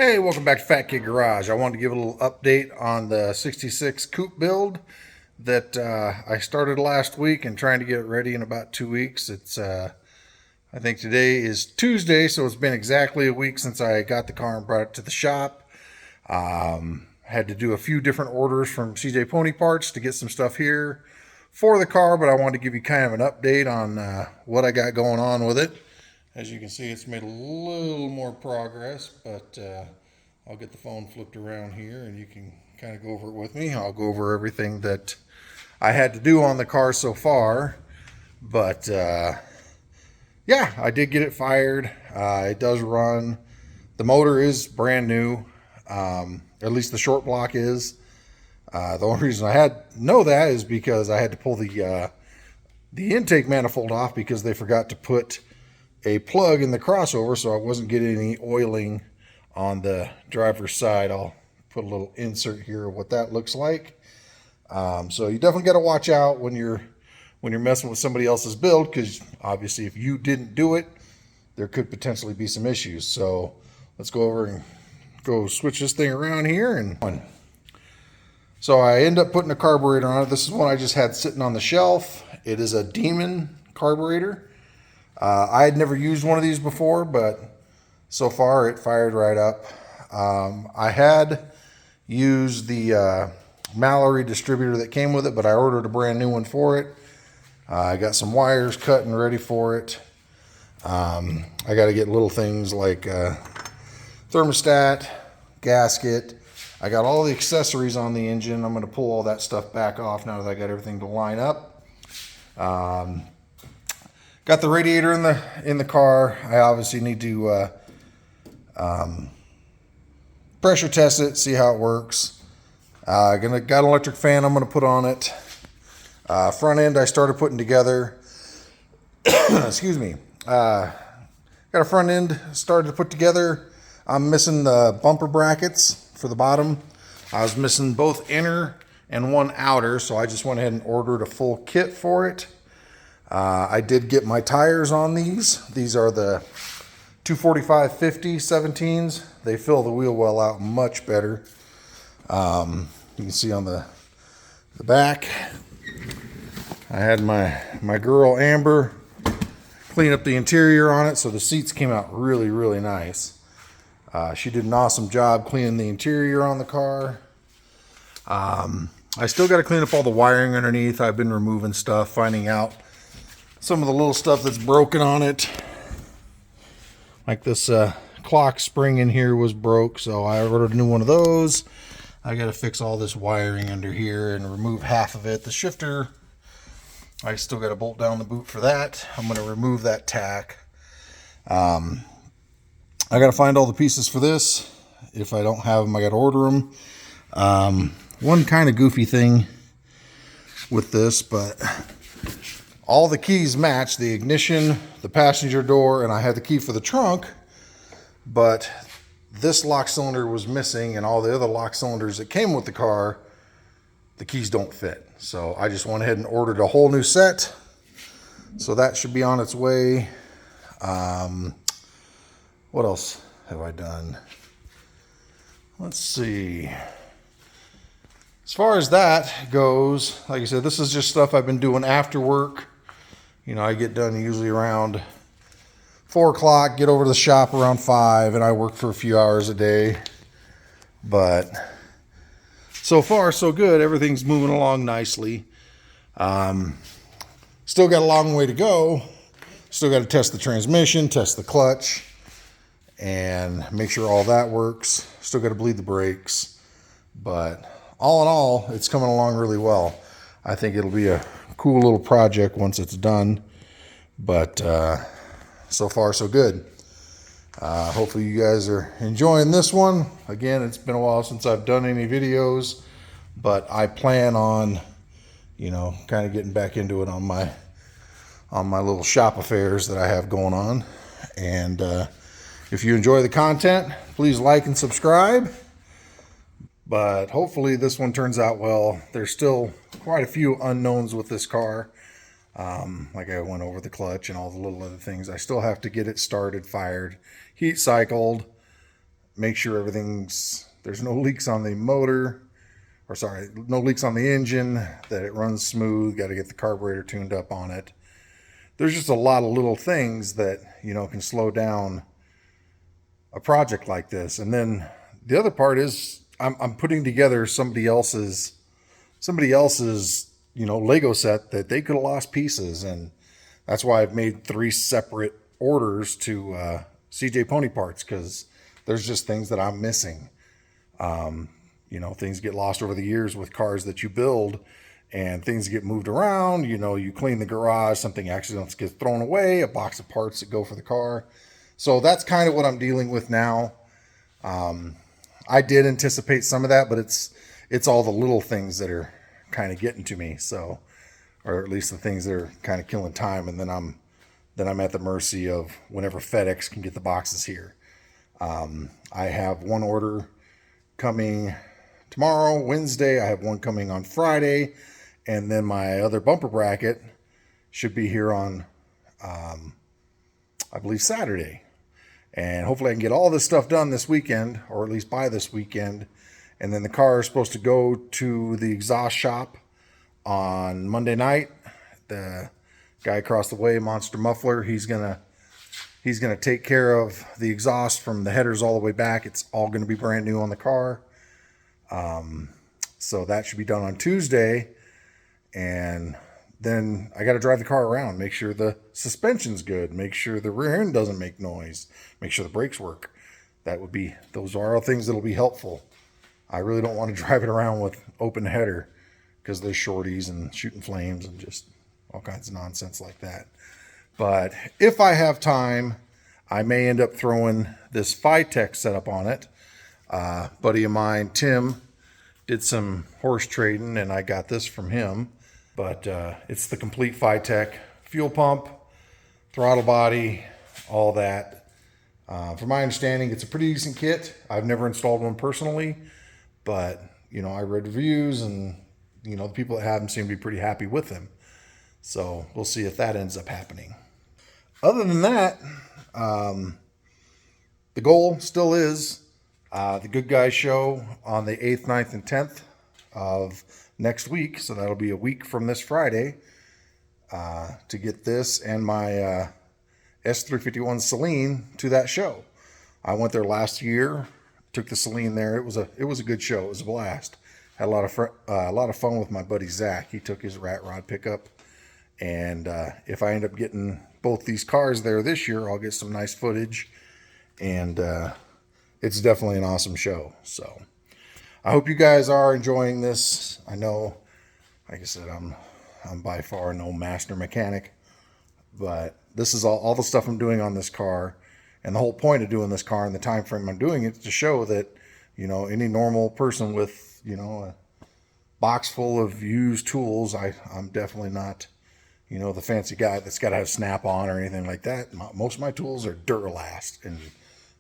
Hey, welcome back to Fat Kid Garage. I wanted to give a little update on the 66 coupe build that I started last week and trying to get it ready in about 2 weeks. I think today is Tuesday, so it's been exactly a week since I got the car and brought it to the shop. Had to do a few different orders from CJ Pony Parts to get some stuff here for the car, but I wanted to give you kind of an update on what I got going on with it. As you can see, it's made a little more progress, but I'll get the phone flipped around here and you can kind of go over it with me. I'll go over everything that I had to do on the car so far. But yeah, I did get it fired. It does run. The motor is brand new. At least the short block is. The only reason I had to know that is because I had to pull the intake manifold off because they forgot to put a plug in the crossover, so I wasn't getting any oiling on the driver's side. I'll put a little insert here of what that looks like. So you definitely got to watch out when you're messing with somebody else's build, because obviously if you didn't do it, there could potentially be some issues. So let's go over and go switch this thing around here. And so I end up putting a carburetor on it. This is one I just had sitting on the shelf. It is a Demon carburetor. I had never used one of these before, but so far it fired right up. I had used the Mallory distributor that came with it, but I ordered a brand new one for it. I got some wires cut and ready for it. I got to get little things like thermostat, gasket. I got all the accessories on the engine. I'm going to pull all that stuff back off now that I got everything to line up. Got the radiator in the car. I obviously need to pressure test it, see how it works. Got an electric fan I'm gonna put on it. Front end I started putting together. Excuse me. Got a front end started to put together. I'm missing the bumper brackets for the bottom. I was missing both inner and one outer, so I just went ahead and ordered a full kit for it. I did get my tires on these. These are the 245/50 17s. They fill the wheel well out much better. You can see on the back, I had my girl Amber clean up the interior on it, so the seats came out really, really nice. She did an awesome job cleaning the interior on the car. I still got to clean up all the wiring underneath. I've been removing stuff, finding out some of the little stuff that's broken on it. Like this clock spring in here was broke, so I ordered a new one of those. I got to fix all this wiring under here and remove half of it. The shifter, I still got to bolt down the boot for that. I'm going to remove that tack. I got to find all the pieces for this. If I don't have them, I got to order them. One kind of goofy thing with this, but all the keys match: the ignition, the passenger door, and I had the key for the trunk, but this lock cylinder was missing, and all the other lock cylinders that came with the car, the keys don't fit. So I just went ahead and ordered a whole new set. So that should be on its way. What else have I done? Let's see. As far as that goes, like I said, this is just stuff I've been doing after work. You know, I get done usually around 4 o'clock, get over to the shop around 5, and I work for a few hours a day. But so far, so good. Everything's moving along nicely. Still got a long way to go. Still got to test the transmission, test the clutch, and make sure all that works. Still got to bleed the brakes. But all in all, it's coming along really well. I think it'll be a cool little project once it's done, but so far so good. Hopefully you guys are enjoying this one. Again, it's been a while since I've done any videos, but I plan on, you know, kind of getting back into it on my little shop affairs that I have going on. And if you enjoy the content, please like and subscribe. But hopefully this one turns out well. There's still quite a few unknowns with this car. Like I went over the clutch and all the little other things. I still have to get it started, fired, heat cycled, make sure there's no leaks on the motor, or sorry, no leaks on the engine, that it runs smooth. Got to get the carburetor tuned up on it. There's just a lot of little things that, can slow down a project like this. And then the other part is I'm putting together somebody else's, Lego set that they could have lost pieces. And that's why I've made 3 separate orders to CJ Pony Parts, because there's just things that I'm missing. Things get lost over the years with cars that you build, and things get moved around. You clean the garage, something accidentally gets thrown away, a box of parts that go for the car. So that's kind of what I'm dealing with now. I did anticipate some of that, but it's all the little things that are kind of getting to me. So, or at least the things that are kind of killing time. And then I'm at the mercy of whenever FedEx can get the boxes here. I have one order coming tomorrow, Wednesday. I have one coming on Friday. And then my other bumper bracket should be here on, I believe, Saturday. And hopefully I can get all this stuff done this weekend, or at least by this weekend. And then the car is supposed to go to the exhaust shop on Monday night. The guy across the way, Monster Muffler, he's gonna take care of the exhaust from the headers all the way back. It's all gonna be brand new on the car. So that should be done on Tuesday. And then I got to drive the car around, make sure the suspension's good, make sure the rear end doesn't make noise, make sure the brakes work. Those are all things that'll be helpful. I really don't want to drive it around with open header, because there's shorties and shooting flames and just all kinds of nonsense like that. But if I have time, I may end up throwing this Phytech setup on it. Buddy of mine, Tim, did some horse trading, and I got this from him. But it's the complete Phytech fuel pump, throttle body, all that. From my understanding, it's a pretty decent kit. I've never installed one personally, but I read reviews, and the people that have them seem to be pretty happy with them. So we'll see if that ends up happening. Other than that, the goal still is the Good Guys show on the 8th, 9th, and 10th of next week. So that'll be a week from this Friday, to get this and my S351 Celine to that show. I went there last year, took the Celine there. It was a good show. It was a blast. Had a lot of fun with my buddy Zach. He took his rat rod pickup, and if I end up getting both these cars there this year, I'll get some nice footage, and it's definitely an awesome show. So I hope you guys are enjoying this. I know, like I said, I'm by far no master mechanic, but this is all the stuff I'm doing on this car, and the whole point of doing this car and the time frame I'm doing it to show that any normal person with a box full of used tools, I'm definitely not the fancy guy that's got to have Snap-on or anything like that. Most of my tools are Duralast, and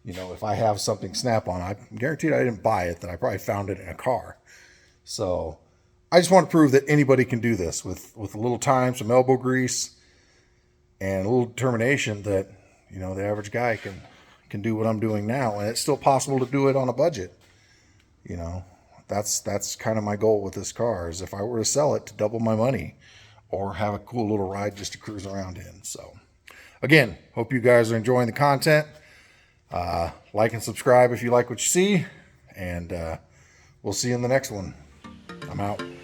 if I have something Snap-on, I'm guaranteed I didn't buy it, that I probably found it in a car. So I just want to prove that anybody can do this with a little time, some elbow grease, and a little determination, that the average guy can do what I'm doing now, and it's still possible to do it on a budget. That's kind of my goal with this car, is if I were to sell it, to double my money or have a cool little ride just to cruise around in. So again, hope you guys are enjoying the content. Like and subscribe if you like what you see, and we'll see you in the next one. I'm out.